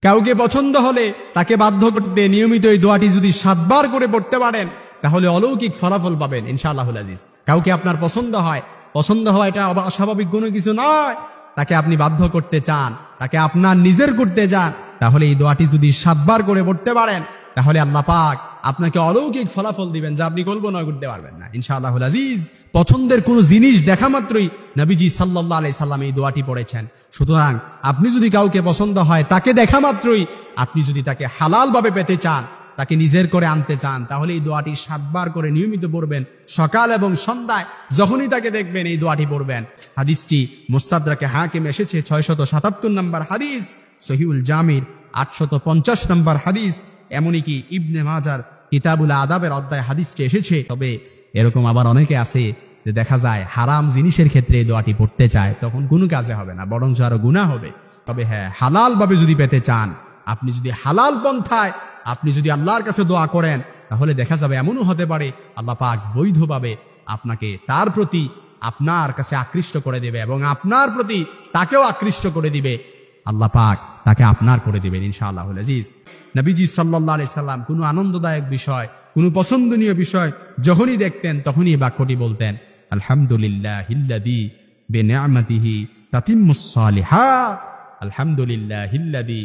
কাউকে পছন্দ হলে তাকে বাধ্য করতে নিয়মিত এই দোয়াটি যদি 7 বার করে পড়তে পারেন তাহলে অলৌকিক ফলাফল পাবেন ইনশাআল্লাহুল আজিজ। কাউকে আপনার পছন্দ হওয়া এটা অস্বাভাবিক কোনো কিছু নয়। তাকে আপনি বাধ্য করতে চান, তাকে আপনার নিজের করতে চান, তাহলে এই দোয়াটি যদি 7 বার করে পড়তে পারেন তাহলে আল্লাহ পাক আপনাকে অলৌকিক ফলাফল দিবেন যা আপনি কল্পনা করতে পারবেন না ইনশাআল্লাহুল আজিজ। পছন্দের কোনো জিনিস দেখা মাত্রই নবীজি সাল্লাল্লাহু আলাইহি সাল্লাম এই দোয়াটি পড়েছেন। সুতরাং আপনি যদি কাউকে পছন্দ হয়, তাকে দেখা মাত্রই আপনি যদি তাকে হালাল ভাবে পেতে চান, তাকে নিজের করে আনতে চান, তাহলে এই দোয়াটি 7 বার করে নিয়মিত পড়বেন। সকাল এবং সন্ধ্যায় যখনই তাকে দেখবেন এই দোয়াটি পড়বেন। হাদিসটি মুস্তাদরাকে হাকিম এসেছে 677 নম্বর হাদিস, সহিহুল জামির 850 নম্বর হাদিস, এমনকি ইবনে মাজার কিতাবুল আদাবের অধ্যায় হাদিসটি এসেছে। তবে এরকম আবার অনেকে আছে যে দেখা যায় হারাম জিনিসের ক্ষেত্রে এই দোয়াটি পড়তে চায়, তখন কোনো কাজে হবে না, বরং আরো গুনাহ হবে। তবে হ্যাঁ, হালাল ভাবে যদি পেতে চান, আপনি যদি হালাল পন্থায় আপনি যদি আল্লাহর কাছে দোয়া করেন, তাহলে দেখা যাবে এমনও হতে পারে আল্লাহ পাক বৈধভাবে আপনাকে তার প্রতি আপনার কাছে আকৃষ্ট করে দিবে এবং আপনার প্রতি তাকেও আকৃষ্ট করে দিবে। আল্লাহ পাক তাকে আপনার করে দিবেন ইনশাআল্লাহুল আজিজ। নবীজি সাল্লাল্লাহু আলাইহি সাল্লাম কোনো আনন্দদায়ক বিষয়, কোনো পছন্দনীয় বিষয় যখনই দেখতেন তখনই এই বাক্যটি বলতেন, আলহামদুলিল্লাহিল্লাযী বিনি'মাতিহি তাতিম্মুস সালিহাত, আলহামদুলিল্লাহিল্লাযী